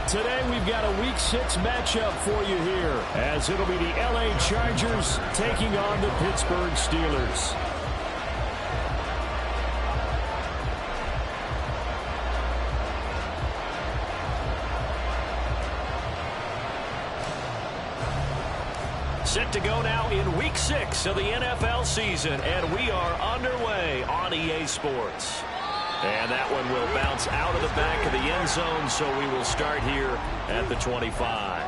Today we've got a Week 6 matchup for you here, as it'll be the LA Chargers taking on the Pittsburgh Steelers. Set to go now in Week 6 of the NFL season, and we are underway on EA Sports. And that one will bounce out of the back of the end zone, so we will start here at the 25.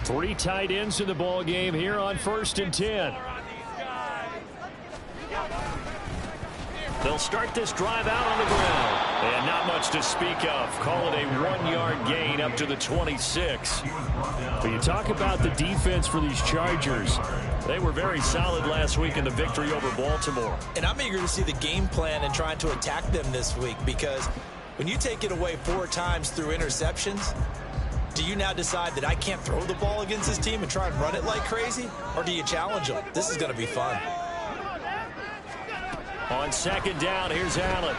Three tight ends in the ball game here on 1st and 10. They'll start this drive out on the ground. And not much to speak of. Call it a 1-yard gain up to the 26. But you talk about the defense for these Chargers. They were very solid last week in the victory over Baltimore. And I'm eager to see the game plan and trying to attack them this week, because when you take it away 4 times through interceptions, do you now decide that I can't throw the ball against this team and try and run it like crazy? Or do you challenge them? This is going to be fun. On 2nd down, here's Allen.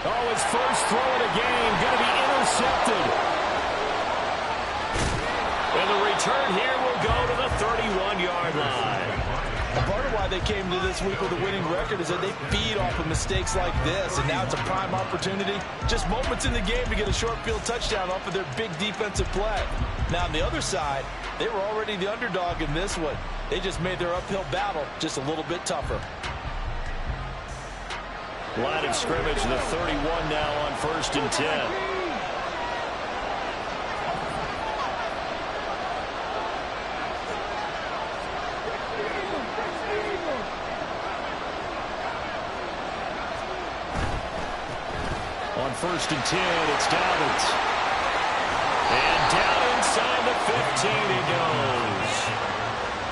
Oh, his first throw of the game going to be intercepted. And the return here will go to the 31-yard line. A part of why they came to this week with a winning record is that they feed off of mistakes like this, and now it's a prime opportunity, just moments in the game, to get a short field touchdown off of their big defensive play. Now, on the other side, they were already the underdog in this one. They just made their uphill battle just a little bit tougher. Line of scrimmage, the 31 now on 1st and 10. On 1st and 10, it's Dobbins. And down inside the 15 he goes.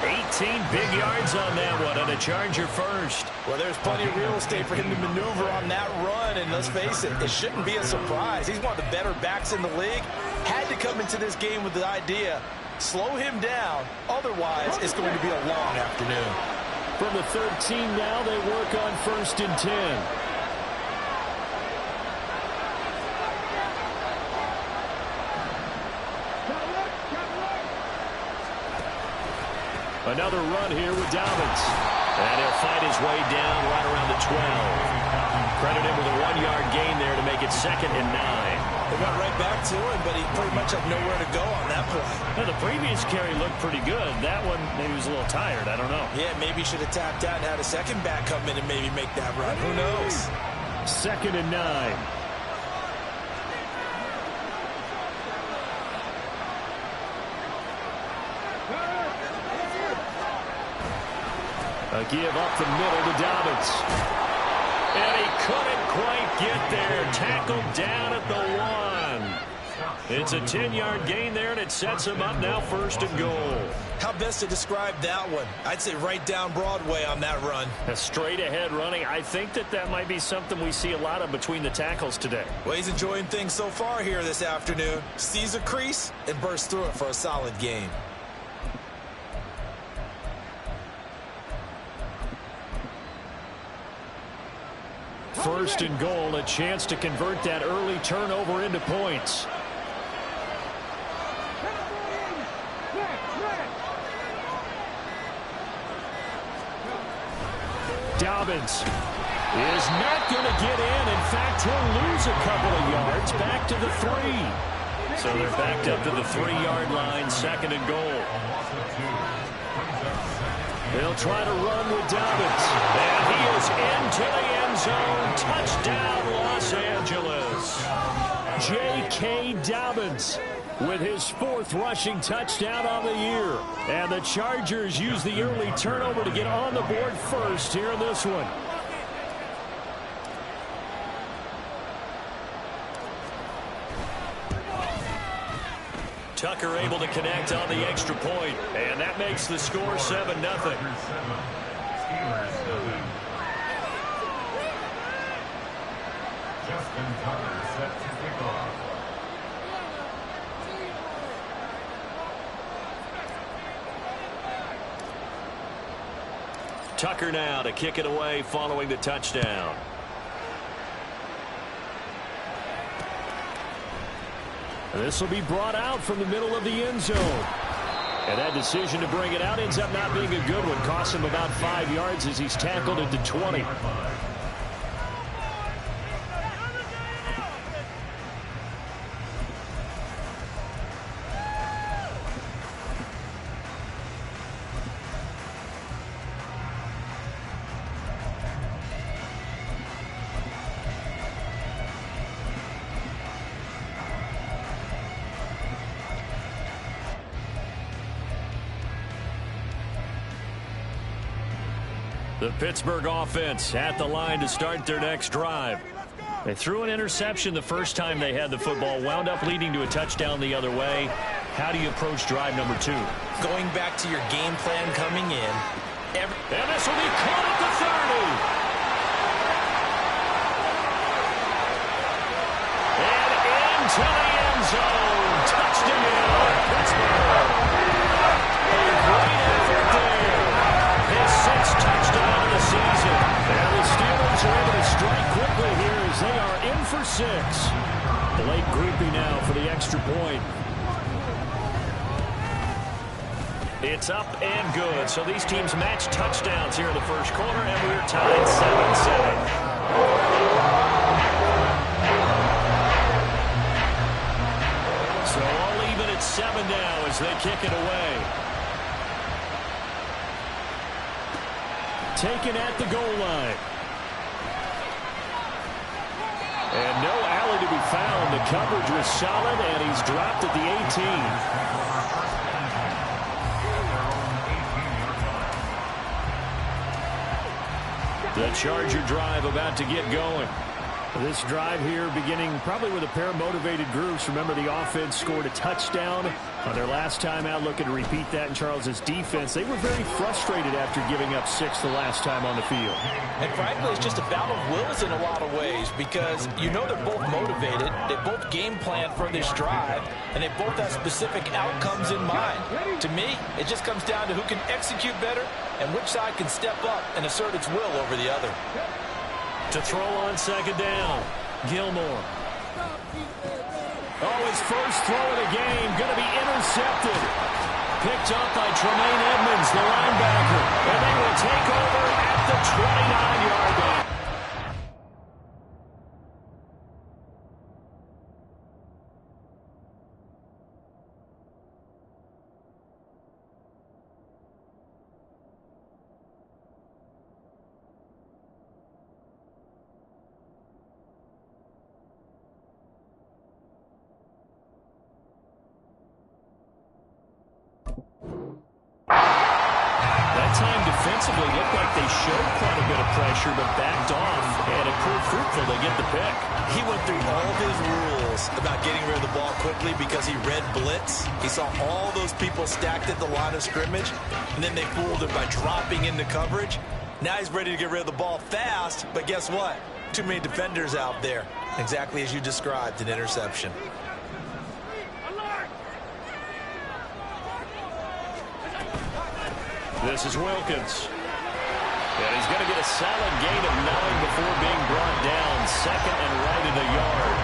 18 big yards on that one, and a Charger first. Well, there's plenty of real estate for him to maneuver on that run, and let's face it, it shouldn't be a surprise. He's one of the better backs in the league. Had to come into this game with the idea, slow him down, otherwise it's going to be a long afternoon. From the 13 now, they work on 1st and 10. Another run here with Dobbins. And he'll fight his way down right around the 12. Credit him with a 1-yard gain there to make it 2nd and 9. They went right back to him, but he pretty much had nowhere to go on that play. Well, the previous carry looked pretty good. That one, maybe he was a little tired. I don't know. Yeah, maybe he should have tapped out and had a second back come in and maybe make that run. Who knows? 2nd and 9. A give up the middle to Dobbins. And he couldn't quite get there. Tackled down at the 1. It's a 10-yard gain there, and it sets him up now 1st and goal. How best to describe that one? I'd say right down Broadway on that run. A straight-ahead running. I think that might be something we see a lot of between the tackles today. Well, he's enjoying things so far here this afternoon. Sees a crease and bursts through it for a solid gain. 1st and goal, a chance to convert that early turnover into points. Dobbins is not going to get in. In fact, he'll lose a couple of yards back to the 3. So they're backed up to the 3-yard line, 2nd and goal. They'll try to run with Dobbins. And he is into the end zone. Touchdown, Los Angeles. J.K. Dobbins with his 4th rushing touchdown on the year. And the Chargers use the early turnover to get on the board first here in this one. Tucker able to connect on the extra point, and that makes the score 7-0. Tucker now to kick it away following the touchdown. This will be brought out from the middle of the end zone. And that decision to bring it out ends up not being a good one. Costs him about 5 yards as he's tackled at the 20. The Pittsburgh offense at the line to start their next drive. They threw an interception the first time they had the football, wound up leading to a touchdown the other way. How do you approach drive number 2? Going back to your game plan coming in. And this will be caught at the 30. And into the end zone. Touchdown, Pittsburgh. A great effort there. His 6th touchdown of the season. And the Steelers are able to strike quickly here as they are in for 6. Blake Grupe now for the extra point. It's up and good. So these teams match touchdowns here in the first quarter, and we're tied 7-7. So all even at 7 now as they kick it away. Taken at the goal line. And no alley to be found. The coverage was solid, and he's dropped at the 18. The Charger drive about to get going. This drive here beginning probably with a pair of motivated groups. Remember, the offense scored a touchdown on their last time out. Looking to repeat that in Charles's defense. They were very frustrated after giving up 6 the last time on the field. And frankly, it's just a battle of wills in a lot of ways because you know they're both motivated. They both game plan for this drive, and they both have specific outcomes in mind. To me, it just comes down to who can execute better and which side can step up and assert its will over the other. To throw on second down, Gilmore. Oh, his first throw of the game, going to be intercepted. Picked up by Tremaine Edmonds, the linebacker. And they will take over at the 29-yard line. Defensively looked like they showed quite a bit of pressure but backed off, and it proved fruitful to get the pick. He went through all of his rules about getting rid of the ball quickly because he read blitz. He saw all those people stacked at the line of scrimmage, and then they fooled him by dropping into coverage. Now he's ready to get rid of the ball fast, but guess what? Too many defenders out there. Exactly as you described, an interception. This is Wilkins. And he's going to get a solid gain of 9 before being brought down. Second and right in the yard.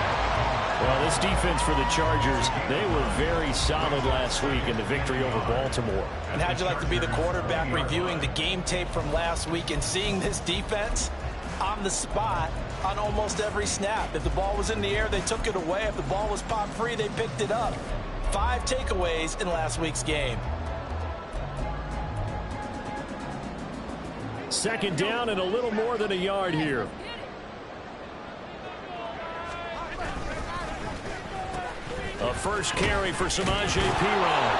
Well, this defense for the Chargers, they were very solid last week in the victory over Baltimore. And how'd you like to be the quarterback reviewing the game tape from last week and seeing this defense on the spot on almost every snap? If the ball was in the air, they took it away. If the ball was popped free, they picked it up. 5 takeaways in last week's game. Second down and a little more than a yard here. A first carry for Samaje Perine.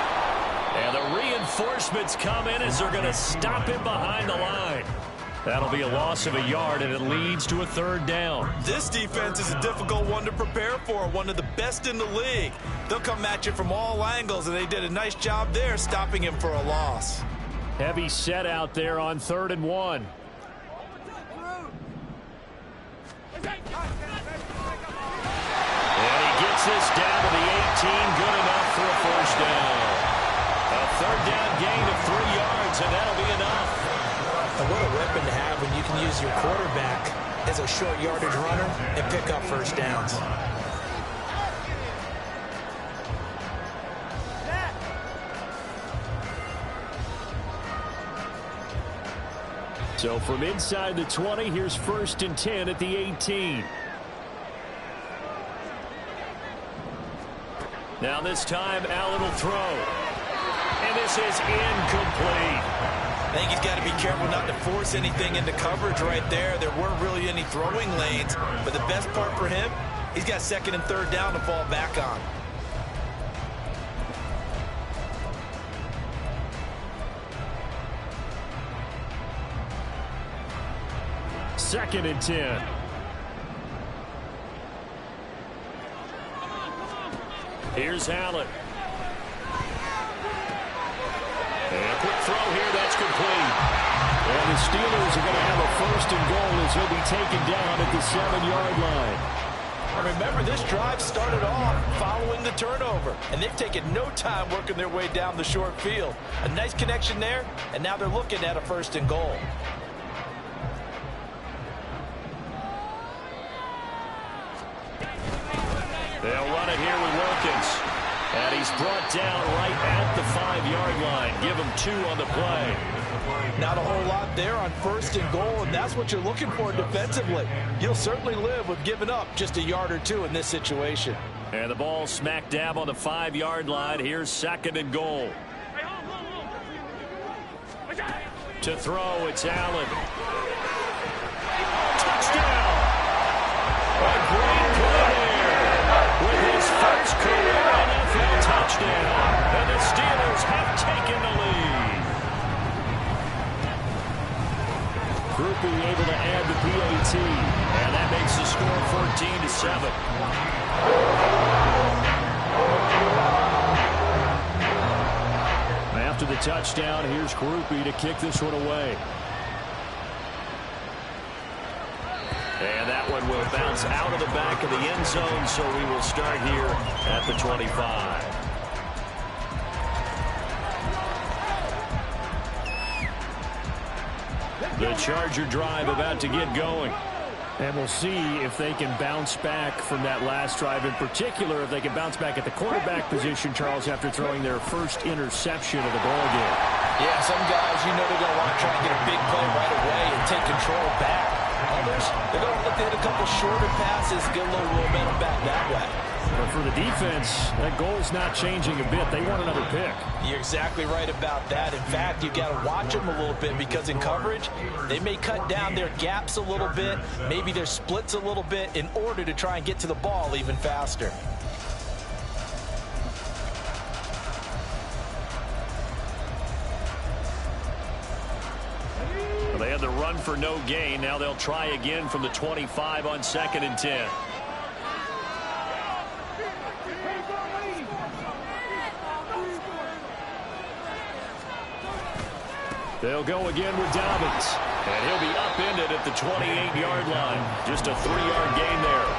And the reinforcements come in as they're going to stop him behind the line. That'll be a loss of a yard, and it leads to a third down. This defense is a difficult one to prepare for, one of the best in the league. They'll come at you from all angles, and they did a nice job there stopping him for a loss. Heavy set out there on 3rd and 1. And he gets this down to the 18, good enough for a first down. A third down gain of 3 yards, and that'll be enough. And what a weapon to have when you can use your quarterback as a short yardage runner and pick up first downs. So from inside the 20, here's 1st and 10 at the 18. Now this time, Allen will throw. And this is incomplete. I think he's got to be careful not to force anything into coverage right there. There weren't really any throwing lanes. But the best part for him, he's got 2nd and 3rd down to fall back on. Second and 10. Here's Allen. And a quick throw here, that's complete. And the Steelers are going to have a 1st and goal as he'll be taken down at the 7-yard line. And remember, this drive started off following the turnover, and they've taken no time working their way down the short field. A nice connection there, and now they're looking at a 1st and goal. They'll run it here with Wilkins. And he's brought down right at the 5-yard line. Give him 2 on the play. Not a whole lot there on 1st and goal, and that's what you're looking for defensively. You'll certainly live with giving up just a yard or 2 in this situation. And the ball smack dab on the 5-yard line. Here's 2nd and goal. To throw, it's Allen. Touchdown! A great play there with his first career NFL touchdown. And the Steelers have taken the lead. Groupie able to add the PAT. And that makes the score 14-7. After the touchdown, here's Groupie to kick this one away. And that one will bounce out of the back of the end zone, so we will start here at the 25. The Charger drive about to get going. And we'll see if they can bounce back from that last drive. In particular, if they can bounce back at the quarterback position, Charles, after throwing their first interception of the ballgame. Yeah, some guys, you know, they're going to want to try and get a big play right away and take control back. Others, they're going to look to hit a couple shorter passes, get a little momentum back that way. But for the defense, that goal's not changing a bit. They want another pick. You're exactly right about that. In fact, you've got to watch them a little bit because in coverage, they may cut down their gaps a little bit, maybe their splits a little bit in order to try and get to the ball even faster. Well, they had the run for no gain. Now they'll try again from the 25 on 2nd and 10. They'll go again with Dobbins. And he'll be upended at the 28-yard line. Just a 3-yard gain there.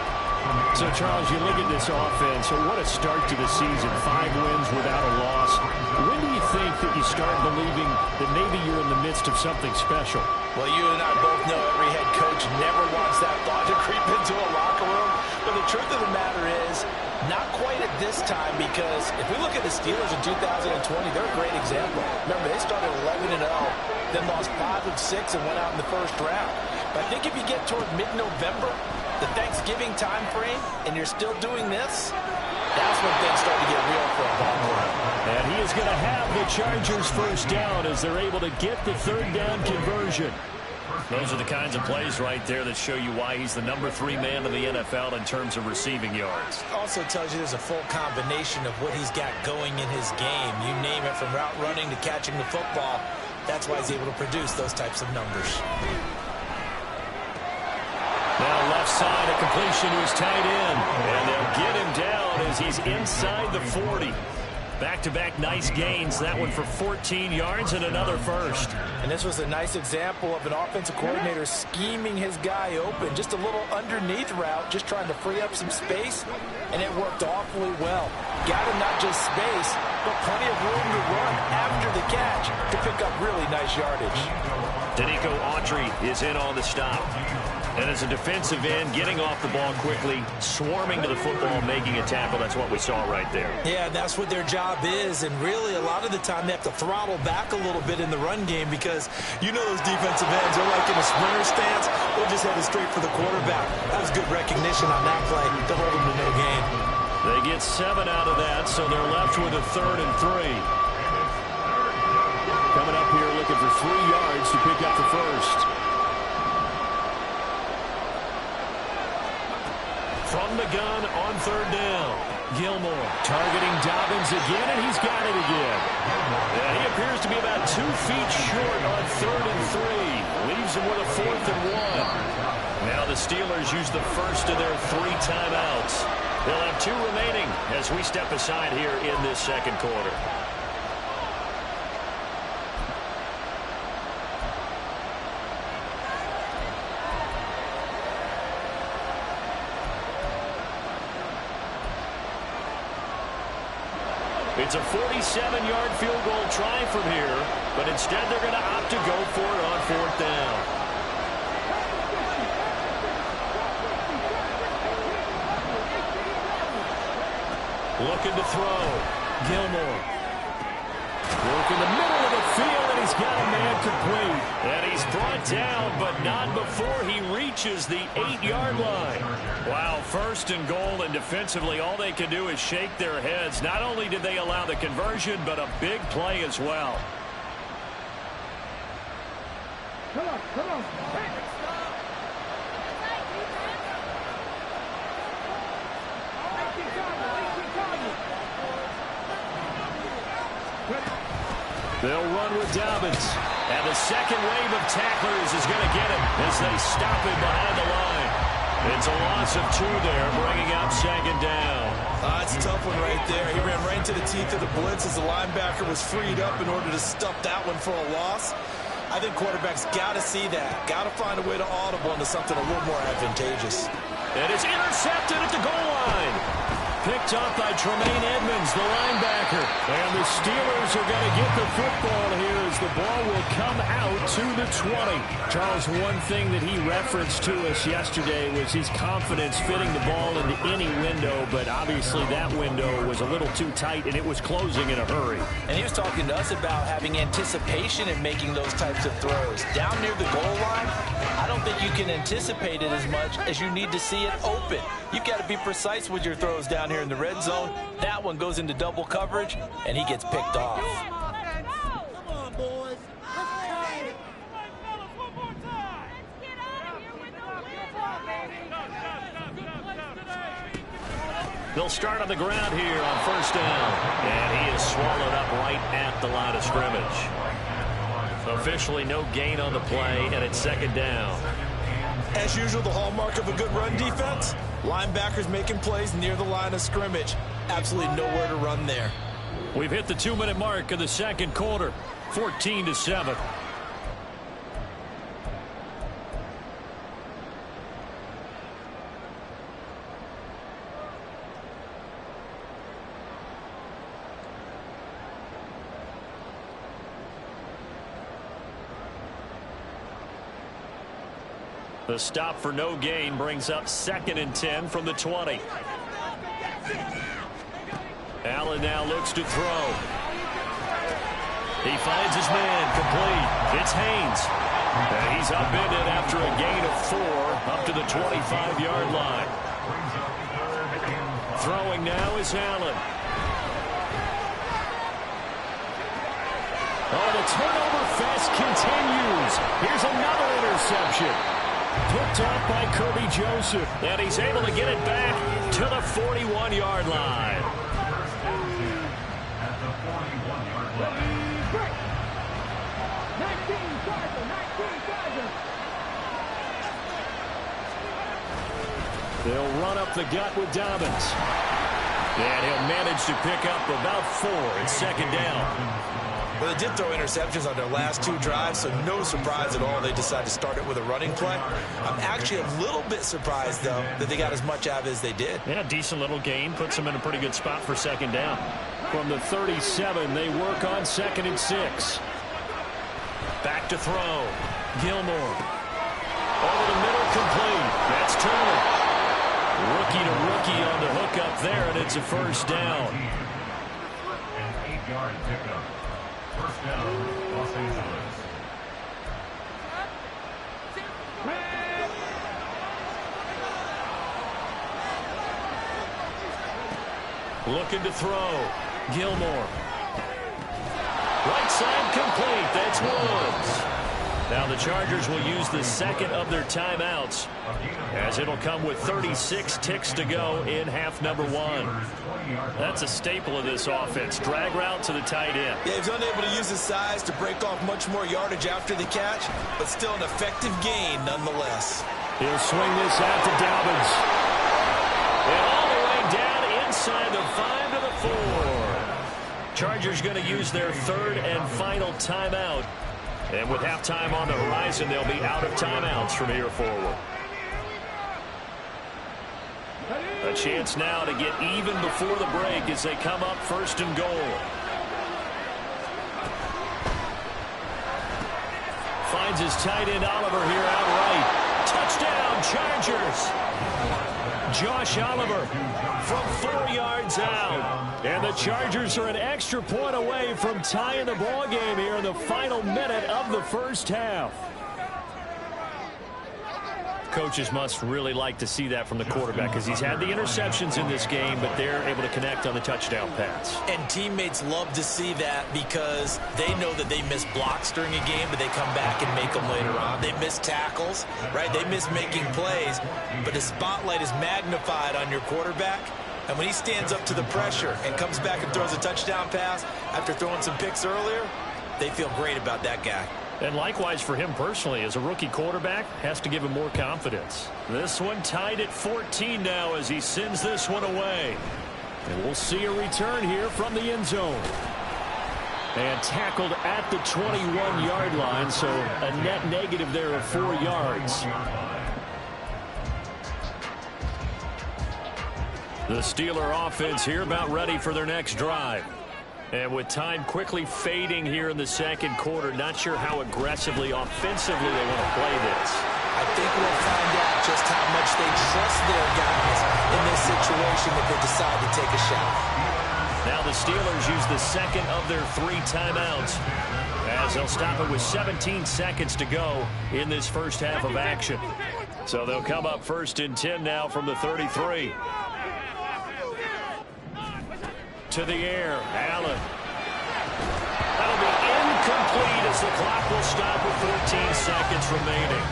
So, Charles, you look at this offense. So what a start to the season. 5 wins without a loss. When do you think that you start believing that maybe you're in the midst of something special? Well, you and I both know every head coach never wants that thought to creep into a locker room. But the truth of the matter is, not quite at this time, because if we look at the Steelers in 2020, they're a great example. Remember, they started 11-0, then lost 5 of 6 and went out in the first round. But I think if you get toward mid-November, the Thanksgiving time frame, and you're still doing this, that's when things start to get real for a ball club. And he is going to have the Chargers first down as they're able to get the 3rd down conversion. Those are the kinds of plays right there that show you why he's the number 3 man in the NFL in terms of receiving yards. Also tells you there's a full combination of what he's got going in his game. You name it, from route running to catching the football. That's why he's able to produce those types of numbers. Now left side, a completion to his tight end. And they'll get him down as he's inside the 40. Back-to-back nice gains. That one for 14 yards and another first. And this was a nice example of an offensive coordinator scheming his guy open. Just a little underneath route, just trying to free up some space, and it worked awfully well. Got him not just space, but plenty of room to run after the catch to pick up really nice yardage. Danico Autry is in on the stop. And as a defensive end, getting off the ball quickly, swarming to the football, making a tackle. That's what we saw right there. Yeah, that's what their job is. And really, a lot of the time, they have to throttle back a little bit in the run game because you know those defensive ends are like in a sprinter stance. They're just headed straight for the quarterback. That was good recognition on that play to hold them to no gain. They get 7 out of that, so they're left with a 3rd and 3. Coming up here looking for 3 yards to pick up the first. From the gun on 3rd down. Gilmore targeting Dobbins again, and he's got it again. And he appears to be about 2 feet short on 3rd and 3. Leaves him with a 4th and 1. Now the Steelers use the first of their 3 timeouts. They'll have 2 remaining as we step aside here in this second quarter. It's a 47-yard field goal try from here, but instead they're going to opt to go for it on 4th down. Looking to throw. Gilmore. Work in the middle of the field, and he's got a man complete. And he's brought down, but not before he reaches the 8-yard line. Wow, 1st and goal, and defensively all they can do is shake their heads. Not only did they allow the conversion, but a big play as well. Come on. They'll run with Dobbins. And the second wave of tacklers is going to get him as they stop him behind the line. It's a loss of 2 there, bringing up 2nd down. It's a tough one right there. He ran right into the teeth of the blitz as the linebacker was freed up in order to stuff that one for a loss. I think quarterbacks got to see that. Got to find a way to audible into something a little more advantageous. It is intercepted at the goal line. Picked up by Tremaine Edmonds, the linebacker. And the Steelers are going to get the football here as the ball will come out to the 20. Charles, one thing that he referenced to us yesterday was his confidence fitting the ball into any window, but obviously that window was a little too tight, and it was closing in a hurry. And he was talking to us about having anticipation in making those types of throws. Down near the goal line, I don't think you can anticipate it as much as you need to see it open. You've got to be precise with your throws down here in the red zone. That one goes into double coverage, and he gets picked off. Come on, boys. They'll start on the ground here on 1st down. And he is swallowed up right at the line of scrimmage. Officially no gain on the play, and it's 2nd down. As usual, the hallmark of a good run defense, linebackers making plays near the line of scrimmage. Absolutely nowhere to run there. We've hit the 2-minute mark of the second quarter, 14-7. The stop for no gain brings up 2nd and 10 from the 20. Allen now looks to throw. He finds his man complete. It's Haynes. And he's upended after a gain of 4 up to the 25-yard line. Throwing now is Allen. Oh, the turnover fest continues. Here's another interception. Picked up by Kirby Joseph. And he's able to get it back to the 41-yard line. They'll run up the gut with Dobbins. And he'll manage to pick up about 4 at second down. Well, they did throw interceptions on their last 2 drives, so no surprise at all they decided to start it with a running play. I'm actually a little bit surprised, though, that they got as much out of it as they did. Yeah, decent little gain. Puts them in a pretty good spot for second down. From the 37, they work on 2nd and 6. Back to throw. Gilmore. Over the middle, complete. That's Turner. Rookie to rookie on the hook up there, and it's a first down. An 8-yard pickup. First down, Los Angeles. Looking to throw. Gilmore. Right side complete. That's Woods. Now the Chargers will use the second of their timeouts, as it'll come with 36 ticks to go in half number 1. That's a staple of this offense. Drag route to the tight end. Yeah, he's unable to use his size to break off much more yardage after the catch, but still an effective gain nonetheless. He'll swing this out to Dobbins. And all the way down inside the 5 to the 4. Chargers going to use their 3rd and final timeout. And with halftime on the horizon, they'll be out of timeouts from here forward. A chance now to get even before the break as they come up 1st and goal. Finds his tight end Oliver here outright. Touchdown, Chargers. Josh Oliver from 4 yards out. And the Chargers are an extra point away from tying the ball game here in the final minute of the first half. Coaches must really like to see that from the quarterback, because he's had the interceptions in this game, but they're able to connect on the touchdown pass. And teammates love to see that, because they know that they miss blocks during a game, but they come back and make them later on. They miss tackles, right? They miss making plays, but the spotlight is magnified on your quarterback. And when he stands up to the pressure and comes back and throws a touchdown pass after throwing some picks earlier, they feel great about that guy. And likewise for him personally, as a rookie quarterback, has to give him more confidence. This one tied at 14 now as he sends this one away. And we'll see a return here from the end zone. And tackled at the 21-yard line, so a net negative there of 4 yards. The Steeler offense here about ready for their next drive. And with time quickly fading here in the second quarter, not sure how aggressively, offensively they want to play this. I think we'll find out just how much they trust their guys in this situation if they decide to take a shot. Now the Steelers use the second of their 3 timeouts, as they'll stop it with 17 seconds to go in this first half of action. So they'll come up 1st and 10 now from the 33. To the air, Allen. That'll be incomplete as the clock will stop with 14 seconds remaining.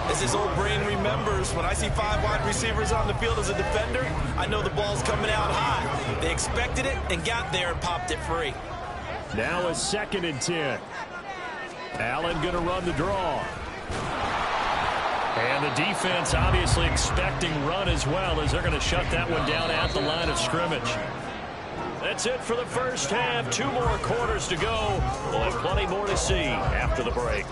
As his old brain remembers, when I see 5 wide receivers on the field as a defender, I know the ball's coming out high. They expected it and got there and popped it free. Now a 2nd and 10. Allen going to run the draw. And the defense obviously expecting run as well, as they're going to shut that one down at the line of scrimmage. That's it for the first half. 2 more quarters to go. We'll have plenty more to see after the break.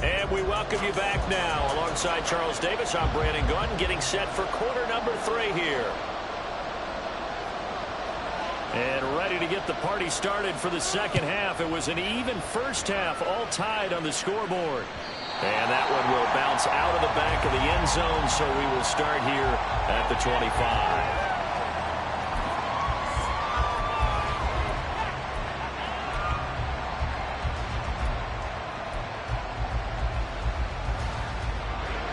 And we welcome you back now. Alongside Charles Davis, I'm Brandon Gunn, getting set for quarter number 3 here. And ready to get the party started for the second half. It was an even first half, all tied on the scoreboard. And that one will bounce out of the back of the end zone, so we will start here at the 25.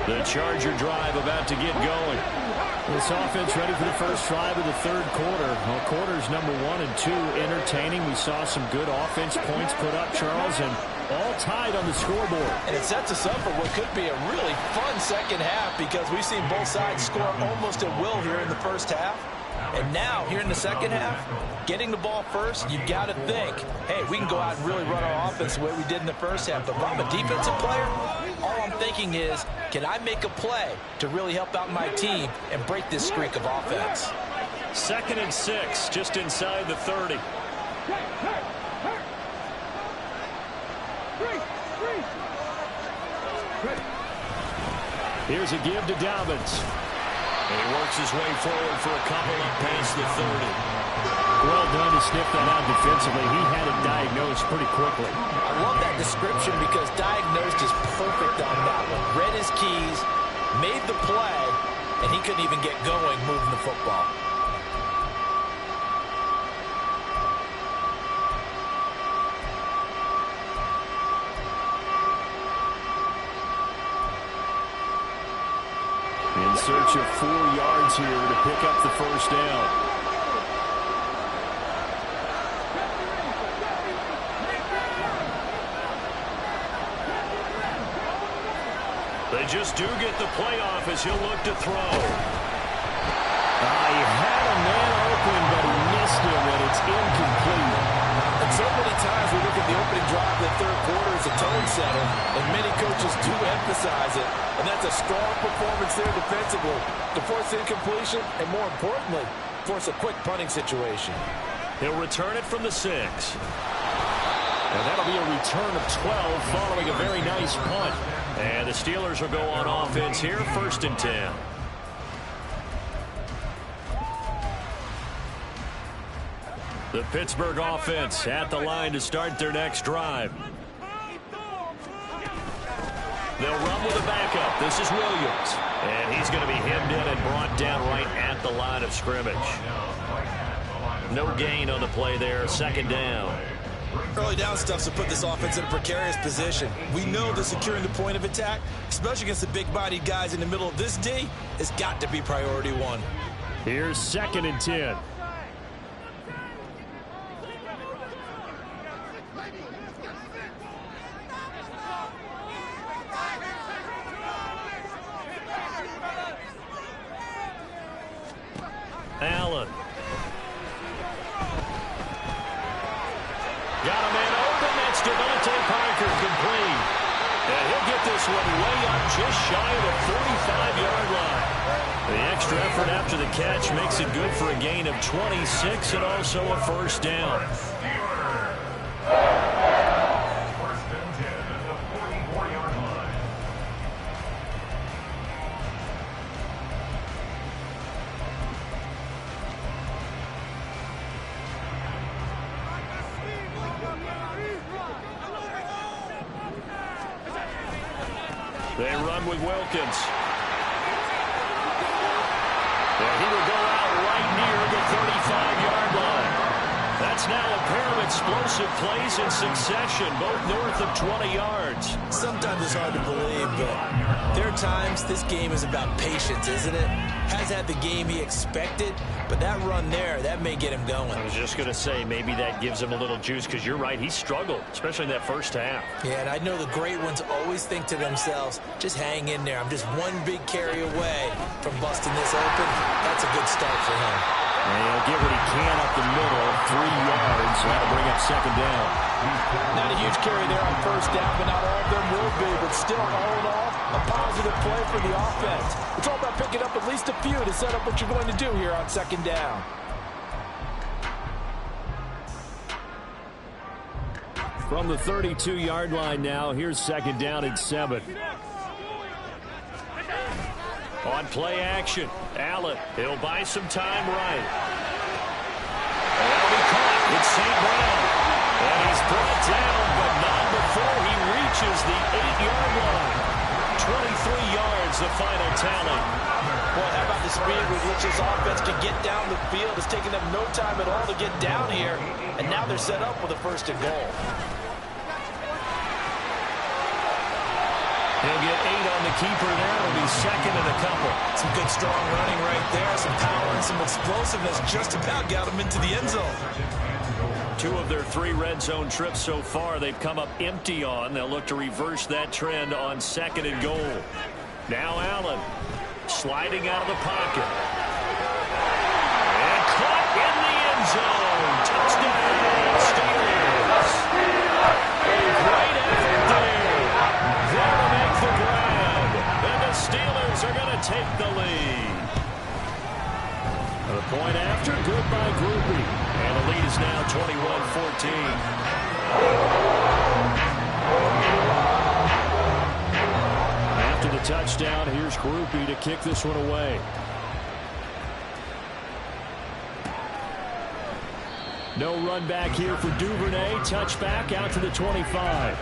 The Charger drive about to get going. This offense ready for the first drive of the third quarter. Well, quarters number 1 and 2 entertaining. We saw some good offense points put up, Charles, and all tied on the scoreboard. And it sets us up for what could be a really fun second half because we've seen both sides score almost at will here in the first half. And now, here in the second half, getting the ball first, you've got to think, hey, we can go out and really run our offense the way we did in the first half. But if I'm a defensive player, all I'm thinking is, can I make a play to really help out my team and break this streak of offense? 2nd and 6, just inside the 30. Here's a give to Dobbins. And he works his way forward for a couple up past the 30. Well done to sniff that out defensively. He had it diagnosed pretty quickly. I love that description because diagnosed is perfect on that one. Read his keys, made the play, and he couldn't even get going moving the football. In search of 4 yards here to pick up the first down. They just do get the playoff as he'll look to throw. He had a man open, but he missed him, and it's incomplete. And so many times we look at the opening drive of the third quarter as a tone setter, and many coaches do emphasize it. And that's a strong performance there defensively to force incompletion and, more importantly, force a quick punting situation. He'll return it from the 6. And that'll be a return of 12 following a very nice punt. And the Steelers will go on offense here, 1st and 10. The Pittsburgh offense at the line to start their next drive. They'll run with a backup. This is Williams. And he's going to be hemmed in and brought down right at the line of scrimmage. No gain on the play there. 2nd down. Early down stuff's to put this offense in a precarious position. We know that securing the point of attack, especially against the big-bodied guys in the middle of this D, has got to be priority 1. Here's 2nd and 10. Allen. Got a man open. That's Devontae Parker, complete. And he'll get this one way up just shy of the 45-yard line. The extra effort after the catch makes it good for a gain of 26 and also a first down. They run with Wilkins. And he will go out right near the 35-yard line. That's now a pair of explosive plays in succession, both north of 20 yards. Sometimes it's hard to believe, but there are times this game is about patience, isn't it? Has had the game he expected, but that run there, that may get him going. I was just going to say, maybe that gives him a little juice, because you're right, he struggled, especially in that first half. Yeah, and I know the great ones always think to themselves, just hang in there. I'm just one big carry away from busting this open. That's a good start for him. And he'll get what he can up the middle, 3 yards. That'll bring up 2nd down. Not a huge carry there on first down, but not all of them will be. But still, all in all, a positive play for the offense. It's all about picking up at least a few to set up what you're going to do here on 2nd down. From the 32-yard line now, here's 2nd down and 7. On play action, Allen, he'll buy some time right. And that'll be caught. It's St. Brown. And he's brought down, but not before he reaches the 8-yard line. 23 yards, the final tally. Boy, how about the speed with which this offense can get down the field? It's taken them no time at all to get down here, and now they're set up with a 1st and goal. He'll get 8 on the keeper there. It'll be second and a couple. Some good, strong running right there. Some power and some explosiveness. Just about got him into the end zone. 2 of their 3 red zone trips so far, they've come up empty on. They'll look to reverse that trend on second and goal. Now Allen sliding out of the pocket. And caught in the end zone. Touchdown, Steelers. A great effort there. There to make the grab. And the Steelers are going to take the lead. The point after, good by Groupie. And the lead is now 21-14. After the touchdown, here's Groupie to kick this one away. No run back here for Duvernay. Touchback out to the 25.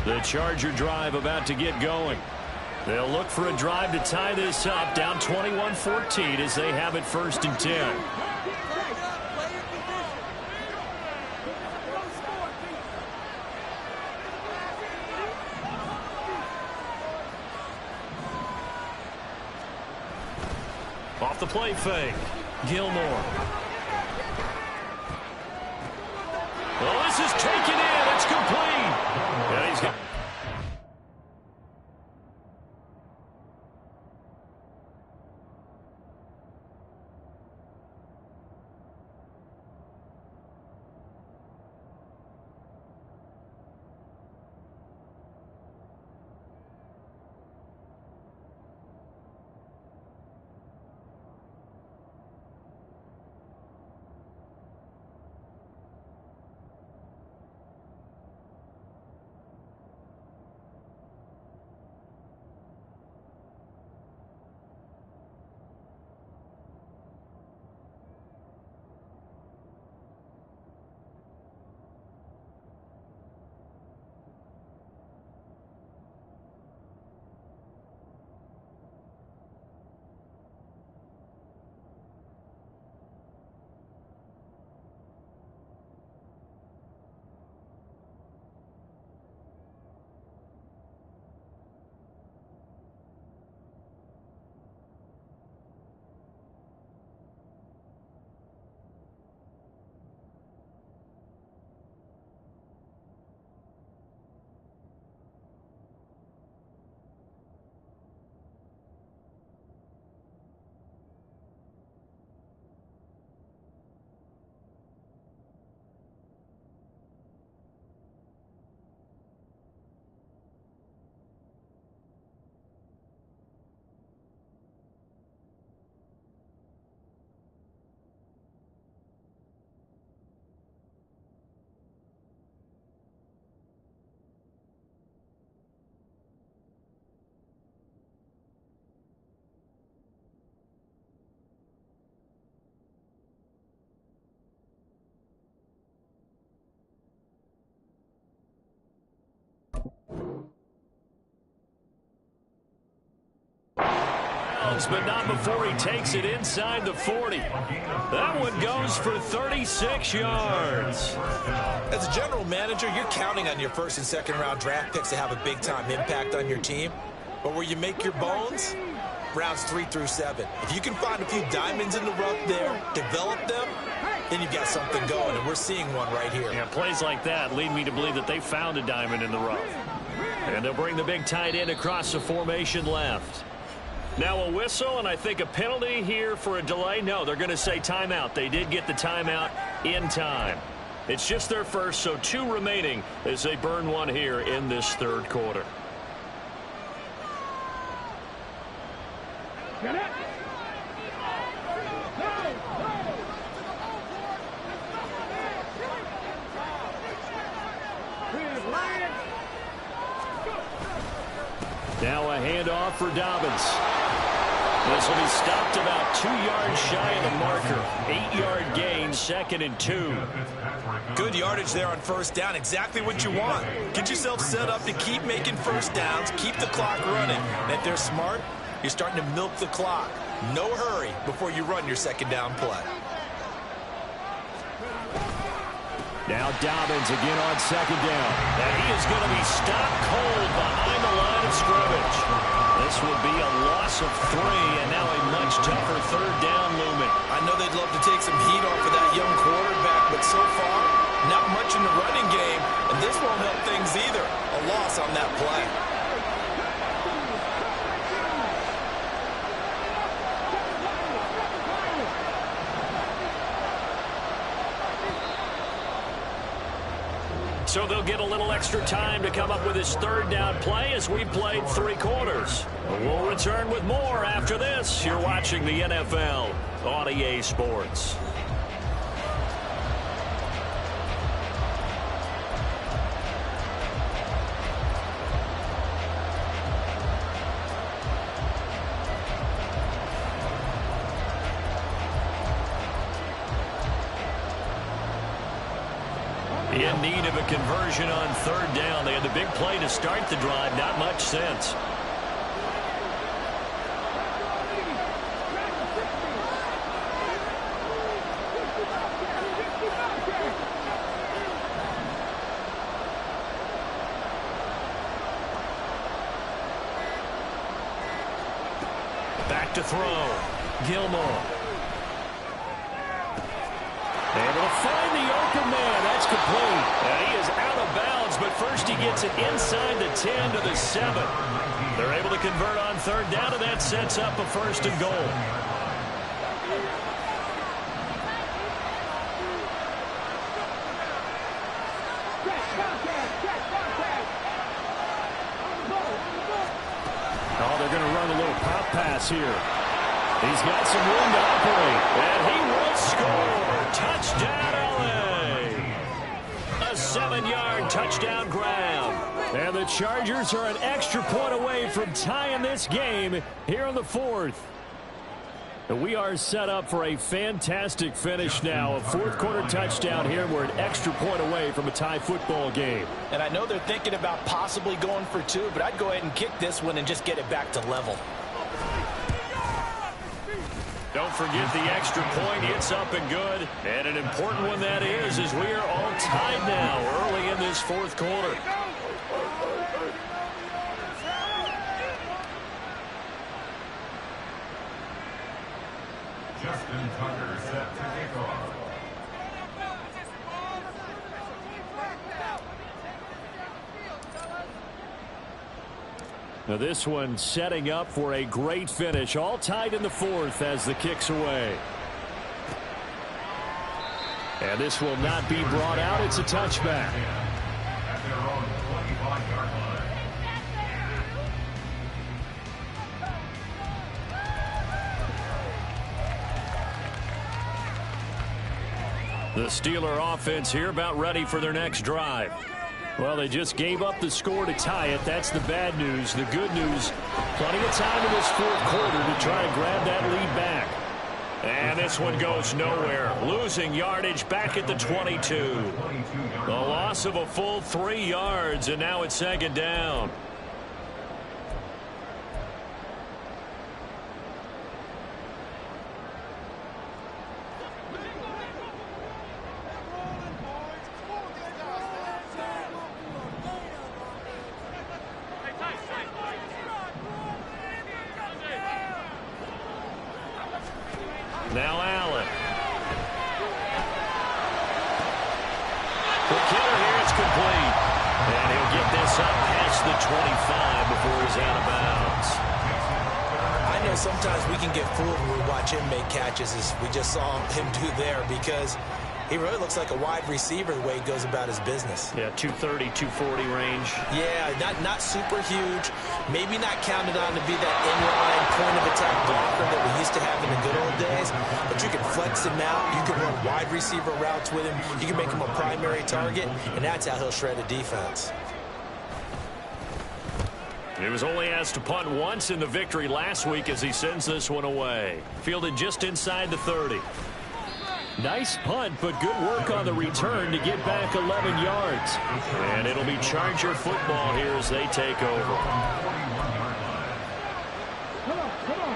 The Charger drive about to get going. They'll look for a drive to tie this up, down 21-14 as they have it 1st and 10. Off the play fake, Gilmore. Well, this is taken in. It's complete. And he's got... But not before he takes it inside the 40. That one goes for 36 yards. As a general manager, you're counting on your 1st and 2nd round draft picks to have a big-time impact on your team. But where you make your bones, rounds 3 through 7. If you can find a few diamonds in the rough there, develop them, then you've got something going, and we're seeing one right here. Yeah, plays like that lead me to believe that they found a diamond in the rough. And they'll bring the big tight end across the formation left. Now a whistle, and I think a penalty here for a delay. No, they're going to say timeout. They did get the timeout in time. It's just their first, so 2 remaining as they burn one here in this 3rd quarter. Now a handoff for Dobbins. This will be stopped about 2 yards shy of the marker. 8-yard gain, 2nd and 2. Good yardage there on 1st down. Exactly what you want. Get yourself set up to keep making 1st downs, keep the clock running. And if they're smart, You're starting to milk the clock. No hurry before you run your second down play. Now Dobbins again on second down. And he is going to be stopped cold behind the line of scrimmage. This will be a loss of 3, and now a much tougher third down looming. I know they'd love to take some heat off of that young quarterback, but so far, not much in the running game, and this won't help things either. A loss on that play. So they'll get a little extra time to come up with his third down play as we played 3 quarters. We'll return with more after this. You're watching the NFL on EA Sports. In need of a conversion on third down. They had the big play to start the drive. Not much sense. Back to throw. Gilmore. Able to find the open man. That's complete. And he is out of bounds, but first he gets it inside the 10 to the 7. They're able to convert on third down, and that sets up a first and goal. Oh, they're going to run a little pop pass here. He's got some room to operate, and he will score. Touchdown, LA. A 7-yard touchdown grab. And the Chargers are an extra point away from tying this game here in the 4th. And we are set up for a fantastic finish now. A 4th quarter touchdown here. We're an extra point away from a tie football game. And I know they're thinking about possibly going for 2, but I'd go ahead and kick this one and just get it back to level. Don't forget the extra point. It's up and good. And an important one that is, as we are all tied now early in this 4th quarter. Justin Tucker set to kick off. Now this one setting up for a great finish. All tied in the 4th as the kick's away. And this will not be brought out. It's a touchback. At their own 25-yard line. The Steeler offense here about ready for their next drive. Well, they just gave up the score to tie it. That's the bad news. The good news, plenty of time in this 4th quarter to try to grab that lead back. And this one goes nowhere. Losing yardage back at the 22. The loss of a full 3 yards, and now it's second down. Now Allen. The killer here is complete. And he'll get this up past the 25 before he's out of bounds. I know sometimes we can get fooled when we watch him make catches, as we just saw him do there, because he really looks like a wide receiver the way he goes about his business. Yeah, 230, 240 range. Yeah, not super huge. Maybe not counted on to be that inline point-of-attack blocker that we used to have in the good old days. But you can flex him out. You can run wide receiver routes with him. You can make him a primary target, and that's how he'll shred a defense. He was only asked to punt once in the victory last week as he sends this one away. Fielded just inside the 30. Nice punt, but good work on the return to get back 11 yards. And it'll be Charger football here as they take over.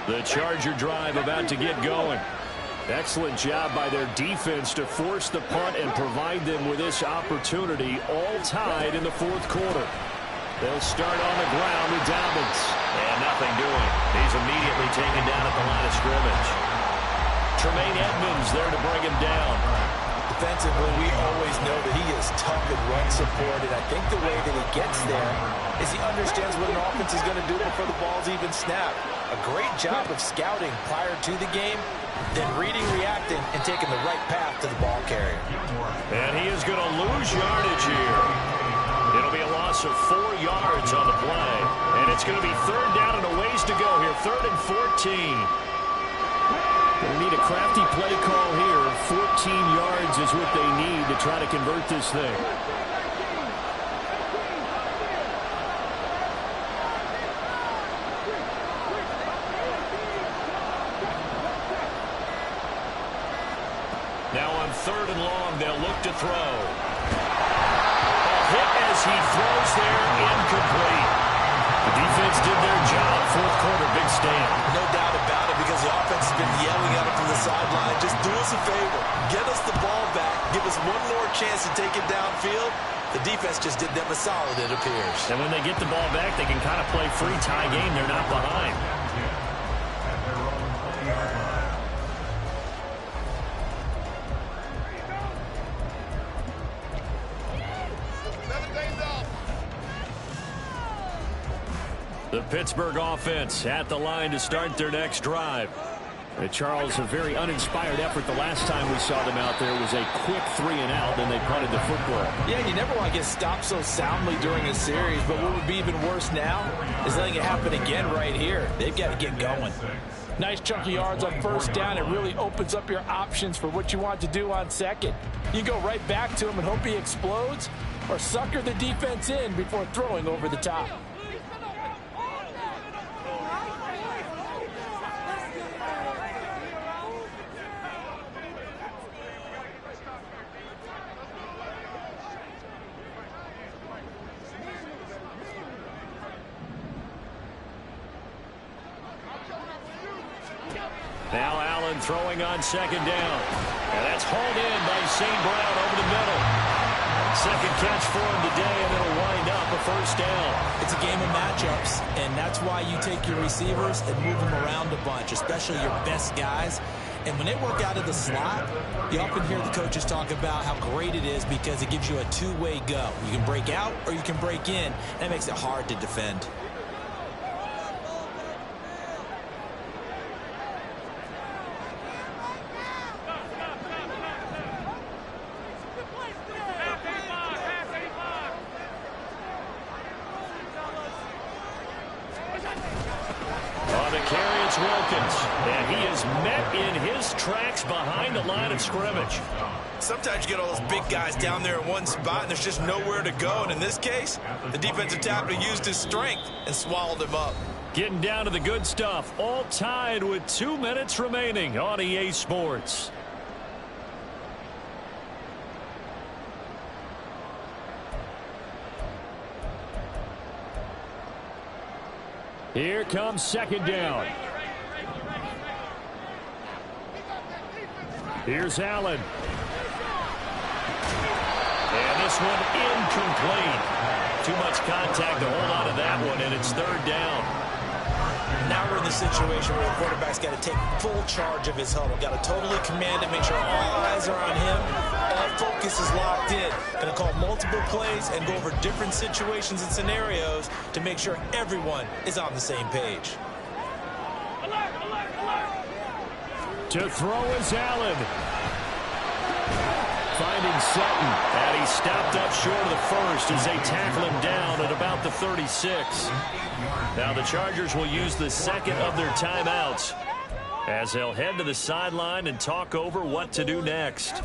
The Charger drive about to get going. Excellent job by their defense to force the punt and provide them with this opportunity, all tied in the fourth quarter. They'll start on the ground with Dobbins. And nothing doing. He's immediately taken down at the line of scrimmage. Tremaine Edmonds there to bring him down. Defensively, we always know that he is tough in run support, and I think the way that he gets there is he understands what an offense is going to do before the ball's even snapped. A great job of scouting prior to the game, then reading, reacting, and taking the right path to the ball carrier. And he is going to lose yardage here. It'll be a loss of 4 yards on the play. And it's going to be third down and a ways to go here. 3rd and 14. They need a crafty play call here. 14 yards is what they need to try to convert this thing. Now on 3rd and long, they'll look to throw. A hit as he throws there, incomplete. The defense did their job. 4th quarter, big stand. No doubt about it, because the offense has been yelling at him from the sideline. Just do us a favor. Get us the ball back. Give us one more chance to take it downfield. The defense just did them a solid, it appears. And when they get the ball back, they can kind of play free tie game. They're not behind. The Pittsburgh offense at the line to start their next drive. Charles, a very uninspired effort. The last time we saw them out there was a quick 3-and-out, then they punted the football. Yeah, you never want to get stopped so soundly during a series, but what would be even worse now is letting it happen again right here. They've got to get going. Nice chunky yards on 1st down. It really opens up your options for what you want to do on 2nd. You go right back to him and hope he explodes, or sucker the defense in before throwing over the top. Now Allen throwing on 2nd down. And that's hauled in by St. Brown over the middle. 2nd catch for him today, and it'll wind up a 1st down. It's a game of matchups, and that's why you take your receivers and move them around a bunch, especially your best guys. And when they work out of the slot, you often hear the coaches talk about how great it is because it gives you a two-way go. You can break out or you can break in. That makes it hard to defend. And he is met in his tracks behind the line of scrimmage. Sometimes you get all those big guys down there in one spot, and there's just nowhere to go. And in this case, the defensive tackle used his strength and swallowed him up. Getting down to the good stuff. All tied with 2 minutes remaining on EA Sports. Here comes 2nd down. Here's Allen. And this one incomplete. Too much contact to hold on to that one, and it's 3rd down. Now we're in the situation where the quarterback's got to take full charge of his huddle. Got to totally command it, make sure all eyes are on him. All focus is locked in. Going to call multiple plays and go over different situations and scenarios to make sure everyone is on the same page. To throw is Allen. Finding Sutton, and he stopped up short of the 1st as they tackle him down at about the 36. Now the Chargers will use the 2nd of their timeouts as they'll head to the sideline and talk over what to do next.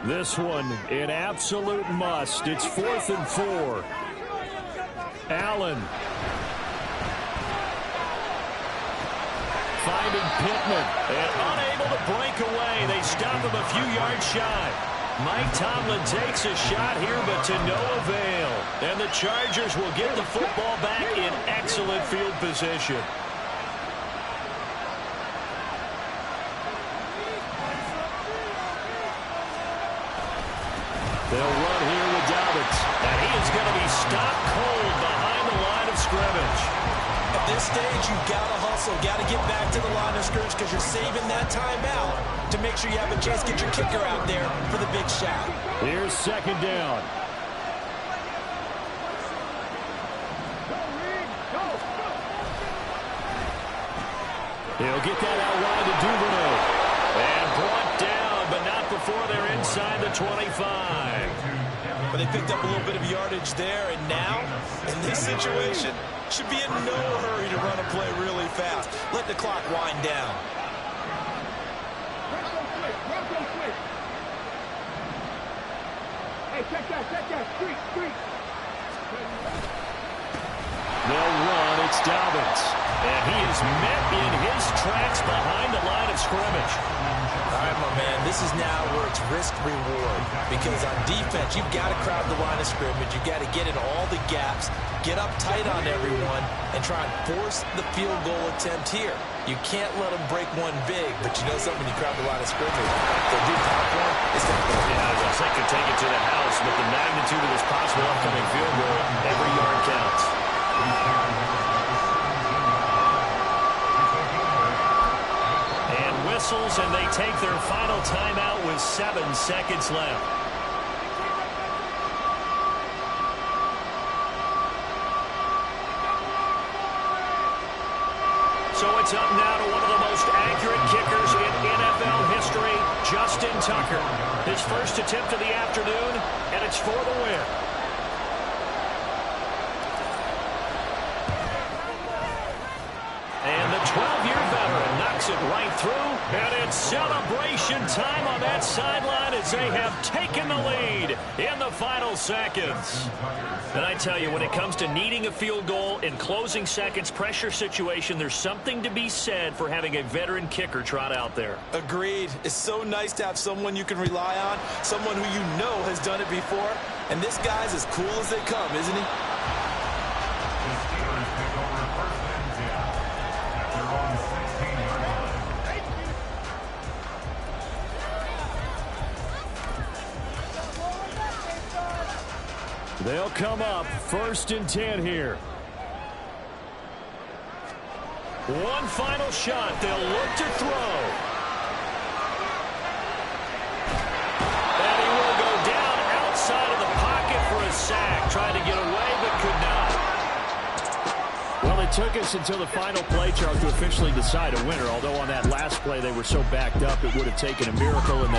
This one an absolute must. It's 4th and 4. Allen. Finding Pittman, and unable to break away. They stop him a few yards shy. Mike Tomlin takes a shot here, but to no avail. And the Chargers will get the football back in excellent field position. They'll run here with Dobbins. And he is going to be stopped cold behind the line of scrimmage. At this stage, you've got to hustle, got to get back to the line of scrimmage because you're saving that timeout to make sure you have a chance to get your kicker out there for the big shot. Here's second down. He'll get that out wide to Duvernay. And brought down, but not before they're inside the 25. But they picked up a little bit of yardage there, and now, in this situation, should be in no hurry to run a play really fast. Let the clock wind down. Hey, check that, street. They'll run, it's Dobbins. And he is met in his tracks behind the line of scrimmage. All right, my man, this is now where it's risk-reward. Because on defense, you've got to crowd the line of scrimmage. You've got to get in all the gaps, get up tight on everyone, and try and force the field goal attempt here. You can't let them break one big, but you know something, when you crowd the line of scrimmage, they'll do top one, it's going to go. Yeah, I think could take it to the house, but the magnitude of this possible upcoming field goal, every yard counts. And whistles, and they take their final timeout with 7 seconds left. So it's up now to one of the most accurate kickers in NFL history, Justin Tucker. His first attempt of the afternoon, and it's for the win. And the 12-year veteran knocks it right through, and it's celebration time on that sideline as they have taken the lead in the final seconds. And I tell you, when it comes to needing a field goal in closing seconds, pressure situation, there's something to be said for having a veteran kicker trot out there. Agreed. It's so nice to have someone you can rely on, someone who you know has done it before. And this guy's as cool as they come, isn't he? The Steelers take over first and 10 at their own 16-yard line. They'll come up first and 10 here. One final shot. They'll look to throw. And he will go down outside of the pocket for a sack. Trying to get away, but could not. Well, it took us until the final play, Charles, to officially decide a winner. Although on that last play they were so backed up, it would have taken a miracle. And